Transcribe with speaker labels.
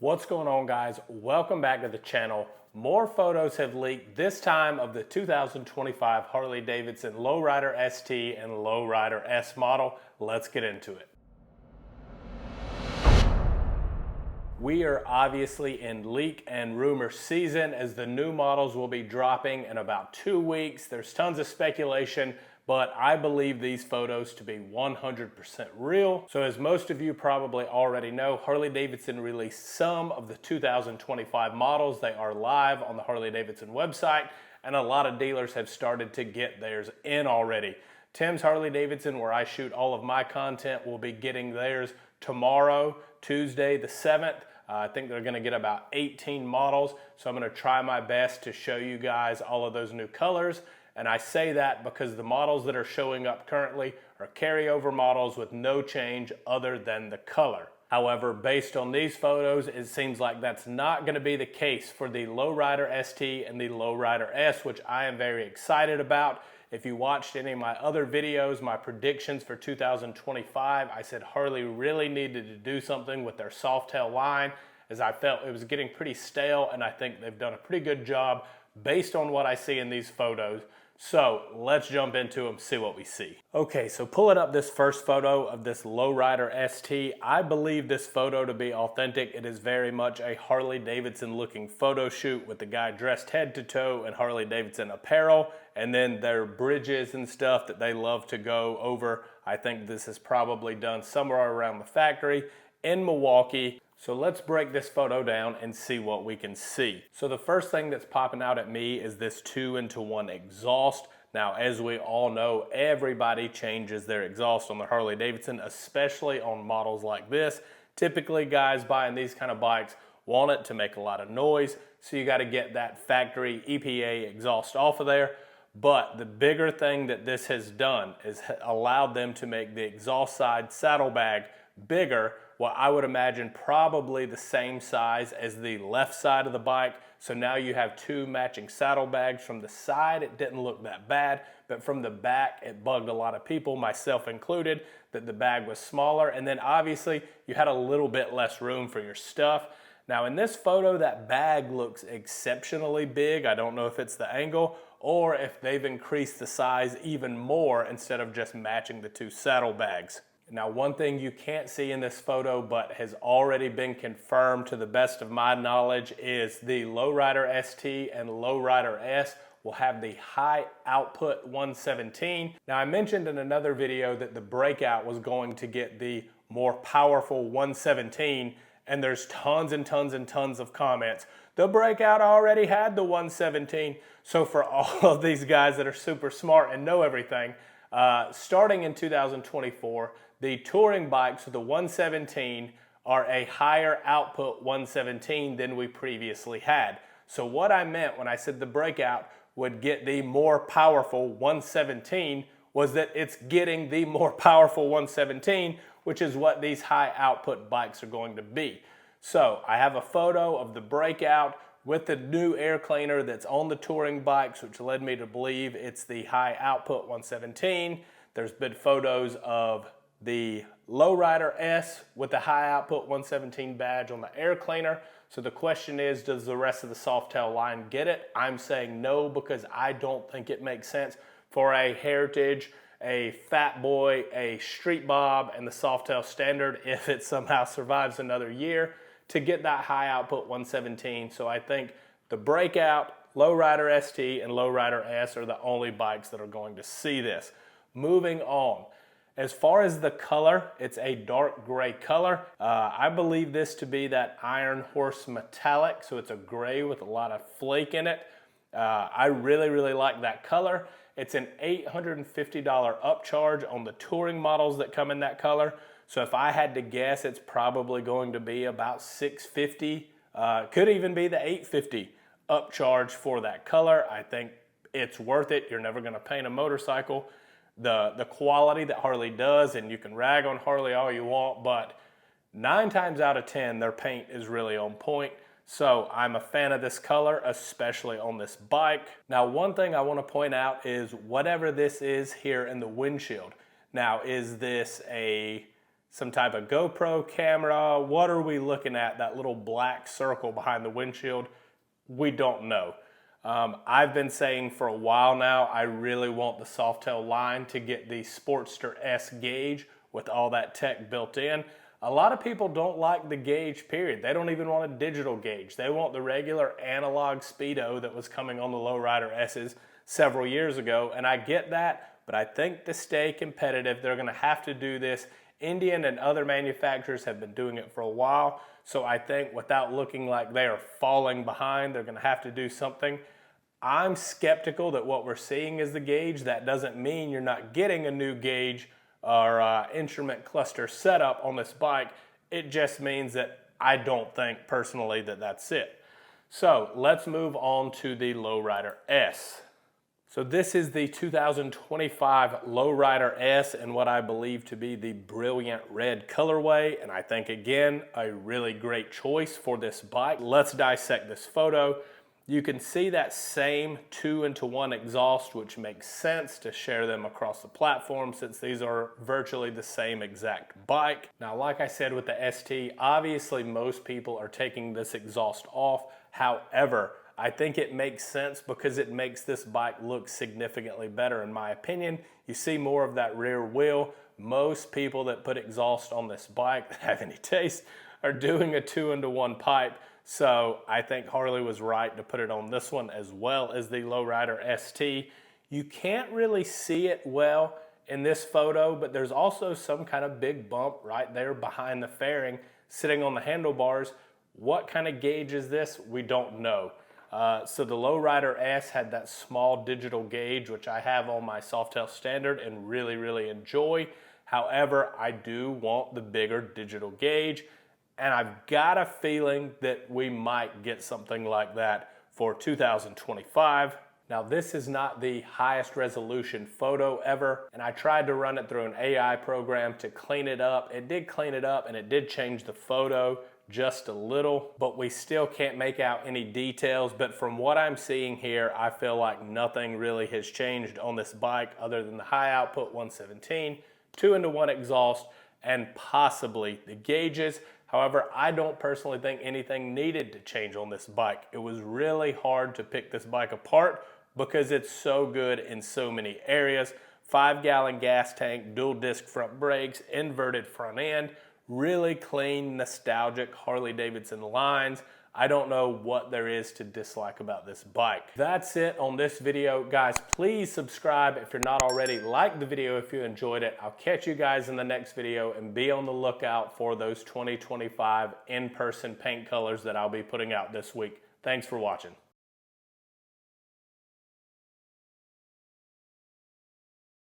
Speaker 1: What's going on, guys? Welcome back to the channel. More photos have leaked, this time of the 2025 Harley Davidson Lowrider ST and Lowrider S model. Let's get into it. We are obviously in leak and rumor season as the new models will be dropping in about 2 weeks. There's tons of speculation, but I believe these photos to be 100% real. So as most of you probably already know, Harley Davidson released some of the 2025 models. They are live on the Harley Davidson website, and a lot of dealers have started to get theirs in already. Tim's Harley Davidson, where I shoot all of my content, will be getting theirs tomorrow, Tuesday the 7th. I think they're gonna get about 18 models, so I'm gonna try my best to show you guys all of those new colors. And I say that because the models that are showing up currently are carryover models with no change other than the color. However, based on these photos, it seems like that's not going to be the case for the Lowrider ST and the Lowrider S, which I am very excited about. If you watched any of my other videos, my predictions for 2025, I said Harley really needed to do something with their Softail line, as I felt it was getting pretty stale, and I think they've done a pretty good job based on what I see in these photos. So let's jump into them, see what we see. Okay, so pulling up this first photo of this Lowrider ST, I believe this photo to be authentic. It is very much a Harley Davidson looking photo shoot with the guy dressed head to toe in Harley Davidson apparel, and then their bridges and stuff that they love to go over. I think this is probably done somewhere around the factory in Milwaukee. So let's break this photo down and see what we can see. So the first thing that's popping out at me is this 2-in-1 exhaust. Now, as we all know, everybody changes their exhaust on the Harley Davidson, especially on models like this. Typically, guys buying these kind of bikes want it to make a lot of noise, so you gotta get that factory EPA exhaust off of there. But the bigger thing that this has done is allowed them to make the exhaust side saddlebag bigger. Well, I would imagine probably the same size as the left side of the bike. So now you have two matching saddlebags. From the side, it didn't look that bad, but from the back, it bugged a lot of people, myself included, that the bag was smaller. And then obviously you had a little bit less room for your stuff. Now in this photo, that bag looks exceptionally big. I don't know if it's the angle or if they've increased the size even more instead of just matching the two saddlebags. Now, one thing you can't see in this photo, but has already been confirmed to the best of my knowledge, is the Lowrider ST and Lowrider S will have the high output 117. Now, I mentioned in another video that the Breakout was going to get the more powerful 117, and there's tons and tons and tons of comments. The Breakout already had the 117. So for all of these guys that are super smart and know everything, starting in 2024, the touring bikes with the 117 are a higher output 117 than we previously had. So what I meant when I said the Breakout would get the more powerful 117 was that it's getting the more powerful 117, which is what these high output bikes are going to be. So I have a photo of the Breakout with the new air cleaner that's on the touring bikes, which led me to believe it's the high output 117. There's been photos of the Lowrider S with the high output 117 badge on the air cleaner. So the question is, does the rest of the Softail line get it? I'm saying no, because I don't think it makes sense for a Heritage, a Fat Boy, a Street Bob, and the Softail Standard, if it somehow survives another year, to get that high output 117. So I think the Breakout, Lowrider ST, and Lowrider S are the only bikes that are going to see this. Moving on. As far as the color, it's a dark gray color. I believe this to be that Iron Horse metallic, so it's a gray with a lot of flake in it. I really, really like that color. It's an $850 upcharge on the touring models that come in that color. So if I had to guess, it's probably going to be about $650. Could even be the $850 upcharge for that color. I think it's worth it. You're never gonna paint a motorcycle the quality that Harley does, and you can rag on Harley all you want, but 9 times out of 10, their paint is really on point. So I'm a fan of this color, especially on this bike. Now, one thing I want to point out is whatever this is here in the windshield. Now, is this a some type of GoPro camera? What are we looking at? That little black circle behind the windshield? We don't know. I've been saying for a while now, I really want the Softail line to get the Sportster S gauge with all that tech built in. A lot of people don't like the gauge, period. They don't even want a digital gauge. They want the regular analog speedo that was coming on the Lowrider S's several years ago, and I get that, but I think to stay competitive, they're gonna have to do this. Indian and other manufacturers have been doing it for a while, so I think without looking like they are falling behind, they're gonna have to do something. I'm skeptical that what we're seeing is the gauge. That doesn't mean you're not getting a new gauge or instrument cluster setup on this bike. It just means that I don't think personally that that's it. So let's move on to the Lowrider S. So this is the 2025 Lowrider S in what I believe to be the brilliant red colorway, and I think again a really great choice for this bike. Let's dissect this photo. You can see that same 2-into-1 exhaust, which makes sense to share them across the platform since these are virtually the same exact bike. Now, like I said with the ST, obviously most people are taking this exhaust off. However, I think it makes sense because it makes this bike look significantly better in my opinion. You see more of that rear wheel. Most people that put exhaust on this bike that have any taste are doing a 2-into-1 pipe. So I think Harley was right to put it on this one as well as the Lowrider ST. You can't really see it well in this photo, but there's also some kind of big bump right there behind the fairing sitting on the handlebars. What kind of gauge is this? We don't know. So the Lowrider S had that small digital gauge, which I have on my Softail Standard and really, really enjoy. However, I do want the bigger digital gauge. And I've got a feeling that we might get something like that for 2025. Now, this is not the highest resolution photo ever, and I tried to run it through an AI program to clean it up. It did clean it up, and it did change the photo just a little, but we still can't make out any details. But from what I'm seeing here, I feel like nothing really has changed on this bike other than the high output 117, 2-into-1 exhaust, and possibly the gauges. However, I don't personally think anything needed to change on this bike. It was really hard to pick this bike apart because it's so good in so many areas. 5-gallon gas tank, dual disc front brakes, inverted front end, really clean, nostalgic Harley Davidson lines. I don't know what there is to dislike about this bike. That's it on this video. Guys, please subscribe if you're not already. Like the video if you enjoyed it. I'll catch you guys in the next video, and be on the lookout for those 2025 in-person paint colors that I'll be putting out this week. Thanks for watching.